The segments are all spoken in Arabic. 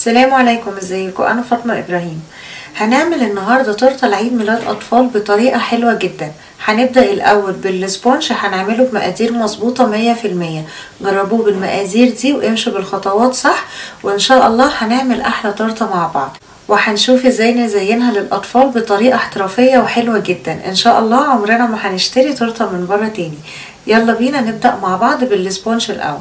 السلام عليكم، ازيكم؟ انا فاطمة ابراهيم. هنعمل النهاردة تورته لعيد ميلاد اطفال بطريقة حلوة جدا. هنبدأ الاول بالسبونج، هنعمله بمقادير مظبوطة 100%. جربوه بالمقادير دي وامشوا بالخطوات صح، وان شاء الله هنعمل احلى تورته مع بعض، وهنشوف ازاي نزينها للاطفال بطريقة احترافية وحلوة جدا. ان شاء الله عمرنا ما هنشتري تورته من بره تاني. يلا بينا نبدأ مع بعض بالسبونج الاول.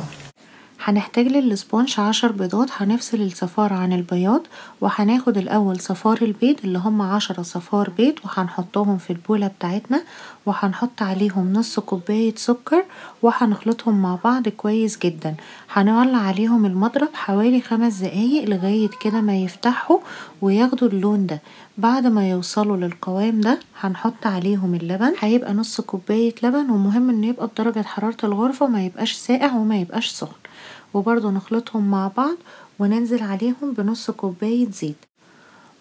هنحتاج للسبونج 10 بيضات. هنفصل الصفار عن البياض، وهناخد الاول صفار البيض اللي هم 10 صفار بيض، وهنحطهم في البولة بتاعتنا، وهنحط عليهم نص كوباية سكر، وهنخلطهم مع بعض كويس جدا. هنولع عليهم المضرب حوالي 5 دقايق لغاية كده ما يفتحوا وياخدوا اللون ده. بعد ما يوصلوا للقوام ده هنحط عليهم اللبن، هيبقى نص كوباية لبن، ومهم انه يبقى بدرجة حرارة الغرفة، ما يبقاش ساقع وما يبقاش سخن. وبرضو نخلطهم مع بعض وننزل عليهم بنص كوباية زيت،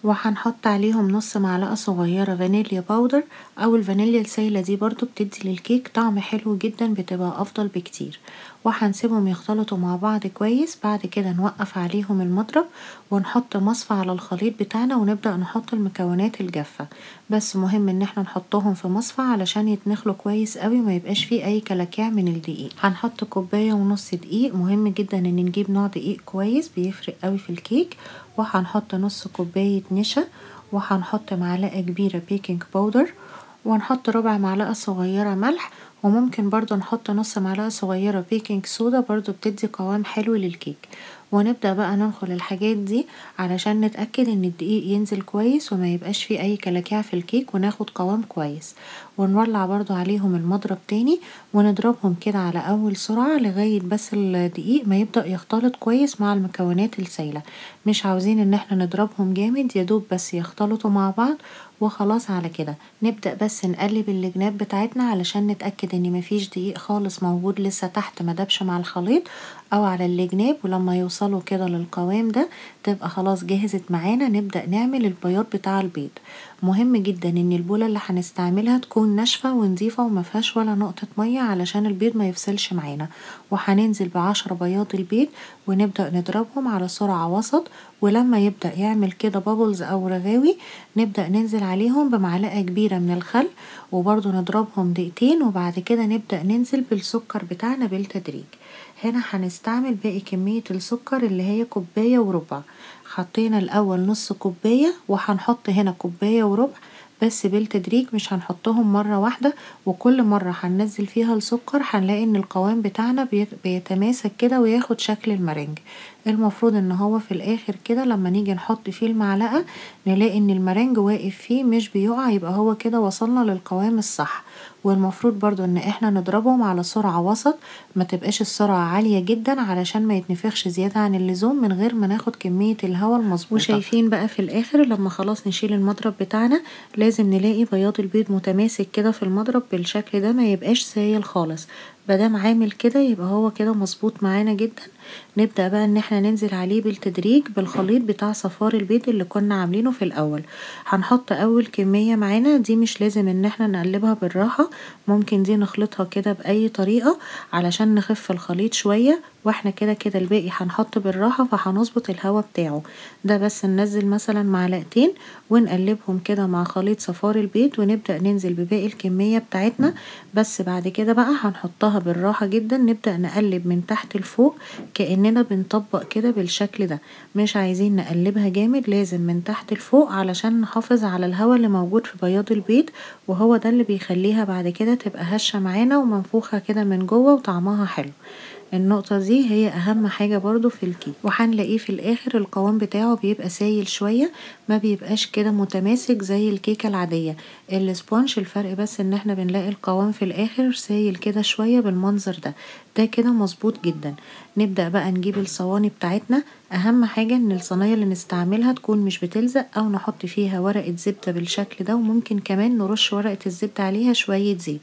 وهنحط عليهم نص معلقة صغيرة فانيليا باودر، او الفانيليا السايلة دي برضو بتدي للكيك طعم حلو جدا، بتبقى افضل بكتير. وهنسيبهم يختلطوا مع بعض كويس. بعد كده نوقف عليهم المضرب ونحط مصفى على الخليط بتاعنا، ونبدأ نحط المكونات الجافة. بس مهم ان احنا نحطهم في مصفى علشان يتنخلوا كويس قوي، ما يبقاش فيه اي كلاكيع من الدقيق. هنحط كوباية ونص دقيق. مهم جدا ان نجيب نوع دقيق كويس، بيفرق قوي في الكيك. وهنحط نص كوباية نشا، وهنحط معلقة كبيرة بيكنج باودر، وهنحط ربع معلقة صغيرة ملح، وممكن برضو نحط نص معلقة صغيرة بيكنج صودا، برضو بتدي قوام حلو للكيك. ونبدأ بقى ننخل الحاجات دي علشان نتأكد ان الدقيق ينزل كويس وما يبقاش فيه اي كلاكيع في الكيك، وناخد قوام كويس. ونولع برضو عليهم المضرب تاني، ونضربهم كده على اول سرعة لغاية بس الدقيق ما يبدأ يختلط كويس مع المكونات السايلة. مش عاوزين ان احنا نضربهم جامد، يدوب بس يختلطوا مع بعض وخلاص. على كده نبدأ بس نقلب الجناب بتاعتنا علشان نتأكد ان مفيش دقيق خالص موجود لسه تحت مدبش مع الخليط او على الجناب. ولما يوصلوا كده للقوام ده تبقى خلاص جهزت معانا. نبدأ نعمل البياض بتاع البيض. مهم جدا ان البولة اللي هنستعملها تكون ناشفة ونضيفة ومفيهاش ولا نقطة مية علشان البيض ما يفصلش معانا. وهننزل ب10 بياض البيض، ونبدأ نضربهم على سرعة وسط. ولما يبدأ يعمل كده بابلز او رغاوي، نبدأ ننزل عليهم بمعلقة كبيرة من الخل، وبرضو نضربهم دقيقتين. وبعد كده نبدأ ننزل بالسكر بتاعنا بالتدريج. هنا هنستعمل باقي كمية السكر اللي هي كوباية وربع. حطينا الأول نص كوباية، وهنحط هنا كوباية وربع بس بالتدريج، مش هنحطهم مرة واحدة. وكل مرة هننزل فيها السكر هنلاقي ان القوام بتاعنا بيتماسك كده وياخد شكل المرنج. المفروض ان هو في الاخر كده لما نيجي نحط فيه المعلقة نلاقي ان المرنج واقف فيه مش بيقع، يبقى هو كده وصلنا للقوام الصح. والمفروض برضو ان احنا نضربهم على سرعة وسط، ما تبقاش السرعة عالية جدا علشان ما يتنفخش زيادة عن اللزوم من غير ما ناخد كمية الهواء المظبوطة. وشايفين بقى في الاخر لما خلاص نشيل المضرب بتاعنا لازم نلاقي بياض البيض متماسك كده في المضرب بالشكل ده، ما يبقاش سايل خالص. مادام عامل كده يبقى هو كده مظبوط معانا جدا. نبدأ بقى ان احنا ننزل عليه بالتدريج بالخليط بتاع صفار البيض اللي كنا عاملينه في الاول. هنحط اول كمية معانا دي، مش لازم ان احنا نقلبها بالراحة، ممكن دي نخلطها كده بأي طريقة علشان نخف الخليط شوية. واحنا كده كده الباقي هنحط بالراحة، فهنظبط الهوا بتاعه ده. بس ننزل مثلا معلقتين ونقلبهم كده مع خليط صفار البيض، ونبدأ ننزل بباقي الكمية بتاعتنا. بس بعد كده بقى هنحطها بالراحة جدا، نبدأ نقلب من تحت لفوق كأننا بنطبق كده بالشكل ده. مش عايزين نقلبها جامد، لازم من تحت لفوق علشان نحافظ على الهواء اللي موجود في بياض البيض، وهو ده اللي بيخليها بعد كده تبقى هشة معانا ومنفوخة كده من جوه وطعمها حلو. النقطة دي هي اهم حاجة برضو في الكيك. وهنلاقيه في الاخر القوام بتاعه بيبقى سايل شوية، ما بيبقاش كده متماسك زي الكيكة العادية. السبونج الفرق بس ان احنا بنلاقي القوام في الاخر سايل كده شوية بالمنظر ده. ده كده مظبوط جدا. نبدأ بقى نجيب الصواني بتاعتنا. اهم حاجة ان الصينية اللي نستعملها تكون مش بتلزق، او نحط فيها ورقة زبدة بالشكل ده، وممكن كمان نرش ورقة الزبدة عليها شوية زيت.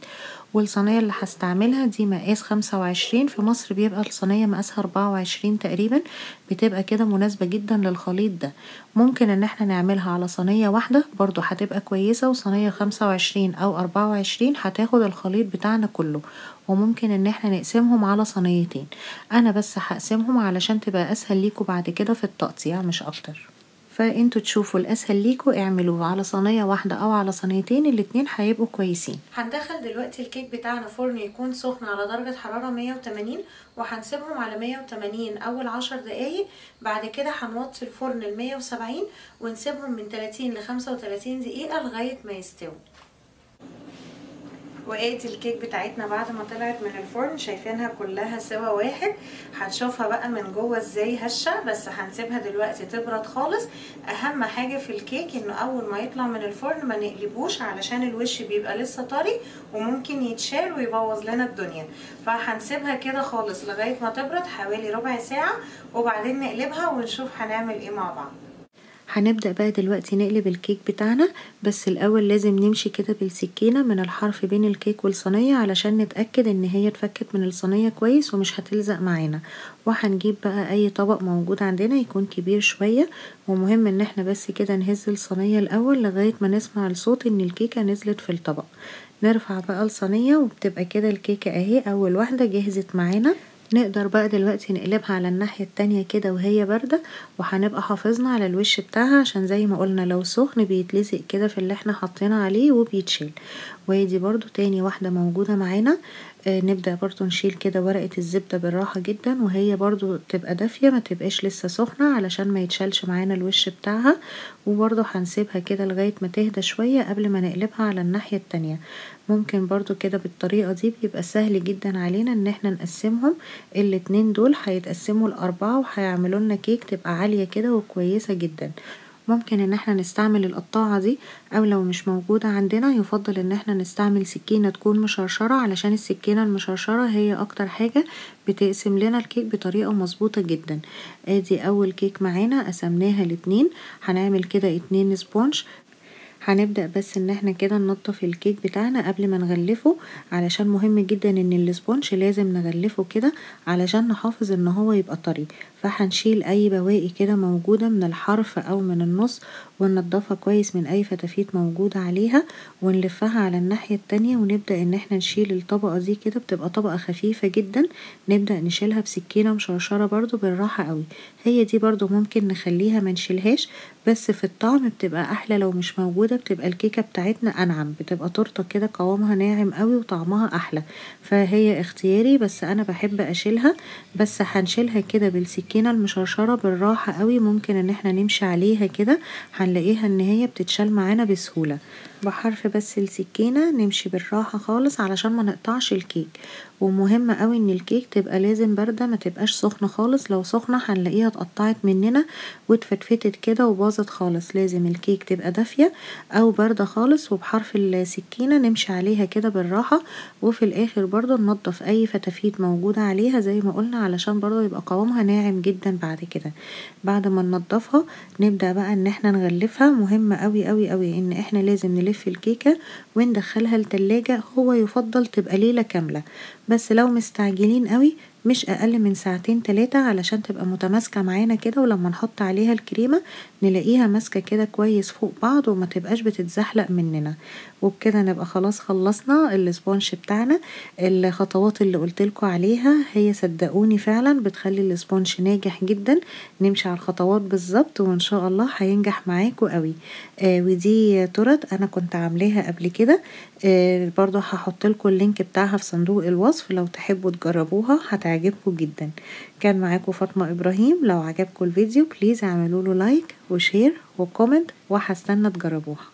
والصينية اللي هستعملها دي مقاس 25، في مصر بيبقى الصينية مقاسها 24 تقريبا، بتبقى كده مناسبة جدا للخليط ده. ممكن ان احنا نعملها على صينية واحدة برضو هتبقى كويسة، وصينية 25 او 24 هتاخد الخليط بتاعنا كله. وممكن ان احنا نقسمهم على صينيتين. انا بس هقسمهم علشان تبقى اسهل ليكوا بعد كده في التقطيع مش اكتر، فانتوا تشوفوا الاسهل ليكوا اعملوه على صينية واحدة او على صينيتين، الاتنين هيبقوا كويسين. هندخل دلوقتي الكيك بتاعنا فرن يكون سخن على درجة حرارة 180، وهنسيبهم على 180 اول 10 دقايق. بعد كده هنوطي الفرن ل 170 ونسيبهم من 30 ل 35 دقيقة لغاية ما يستووا. وادي الكيك بتاعتنا بعد ما طلعت من الفرن، شايفينها كلها سوا واحد. هنشوفها بقى من جوه ازاي هشة، بس هنسيبها دلوقتي تبرد خالص. اهم حاجة في الكيك انه اول ما يطلع من الفرن ما نقلبوش، علشان الوش بيبقى لسه طري وممكن يتشال ويبوظ لنا الدنيا. فهنسيبها كده خالص لغاية ما تبرد حوالي ربع ساعة، وبعدين نقلبها ونشوف هنعمل ايه مع بعض. هنبدأ بقى دلوقتي نقلب الكيك بتاعنا، بس الأول لازم نمشي كده بالسكينة من الحرف بين الكيك والصينية علشان نتأكد ان هي اتفكت من الصينية كويس ومش هتلزق معانا. وهنجيب بقى اي طبق موجود عندنا يكون كبير شوية، ومهم ان احنا بس كده نهز الصينية الأول لغاية ما نسمع الصوت ان الكيكة نزلت في الطبق. نرفع بقى الصينية وبتبقى كده الكيكة اهي اول واحدة جهزت معانا. نقدر بقى دلوقتي نقلبها على الناحية التانية كده وهي باردة، وهنبقى حافظنا على الوش بتاعها عشان زي ما قلنا لو سخن بيتلزق كده في اللي احنا حطينا عليه وبيتشيل. ودي برضو تاني واحدة موجودة معانا. نبدأ برضو نشيل كده ورقة الزبدة بالراحة جدا وهي برضو تبقى دافية، ما تبقاش لسه سخنة علشان ما يتشالش معانا الوش بتاعها. وبرضو هنسيبها كده لغاية ما تهدى شوية قبل ما نقلبها على الناحية التانية. ممكن برضو كده بالطريقة دي بيبقى سهل جدا علينا ان احنا نقسمهم. الاتنين دول هيتقسموا لأربعة وهيعملوا لنا كيك تبقى عالية كده وكويسة جدا. ممكن ان احنا نستعمل القطاعة دي، او لو مش موجودة عندنا يفضل ان احنا نستعمل سكينة تكون مشرشرة، علشان السكينة المشرشرة هي اكتر حاجة بتقسم لنا الكيك بطريقة مظبوطة جدا. ادي اول كيك معانا قسمناها لاتنين، هنعمل كده 2 سبونج. هنبدأ بس ان احنا كده ننضف الكيك بتاعنا قبل ما نغلفه، علشان مهم جدا ان الاسبونج لازم نغلفه كده علشان نحافظ ان هو يبقى طري. فهنشيل اي بواقي كده موجودة من الحرف او من النص وننضفها كويس من اي فتافيت موجودة عليها، ونلفها على الناحية التانية ونبدأ ان احنا نشيل الطبقة دي كده. بتبقى طبقة خفيفة جدا، نبدأ نشيلها بسكينة مشرشرة برضو بالراحة قوي. هي دي برضو ممكن نخليها منشيلهاش، بس في الطعم بتبقى احلى لو مش موجودة. بتبقى الكيكة بتاعتنا انعم، بتبقى تورته كده قوامها ناعم قوي وطعمها احلى. فهي اختياري، بس انا بحب اشيلها. بس هنشيلها كده بالسكينة المشرشرة بالراحة قوي، ممكن ان احنا نمشي عليها كده هنلاقيها ان هي بتتشال معانا بسهولة. بحرف بس السكينة نمشي بالراحة خالص علشان ما نقطعش الكيك. ومهم قوي ان الكيك تبقى لازم باردة، ما تبقاش سخنة خالص. لو سخنة هنلاقيها اتقطعت مننا واتفتفتت كده وباظت خالص. لازم الكيك تبقى دافية او باردة خالص، وبحرف السكينة نمشي عليها كده بالراحة. وفي الاخر برضو ننضف اي فتافيت موجودة عليها زي ما قلنا علشان برضو يبقى قوامها ناعم جدا. بعد كده بعد ما ننضفها نبدأ بقى ان احنا نغلفها. مهم قوي قوي قوي ان احنا لازم نلف الكيكة وندخلها التلاجة. هو يفضل تبقى ليلة كاملة، بس لو مستعجلين قوي مش اقل من ساعتين 3 علشان تبقى متماسكة معانا كده، ولما نحط عليها الكريمة نلاقيها ماسكة كده كويس فوق بعض وما تبقاش بتتزحلق مننا. وبكده نبقى خلاص خلصنا الاسبونج بتاعنا. الخطوات اللي قلتلكوا عليها هي صدقوني فعلا بتخلي الاسبونج ناجح جدا. نمشي على الخطوات بالظبط وان شاء الله هينجح معاكوا قوي. ودي تورت انا كنت عاملاها قبل كده. برضو هحطلكوا اللينك بتاعها في صندوق الوصف لو تحبوا تجربوها هتعجبكم جدا. كان معاكم فاطمة ابراهيم. لو عجبكم الفيديو بليز اعملوا له لايك وشير وكومنت، وهستنى تجربوها.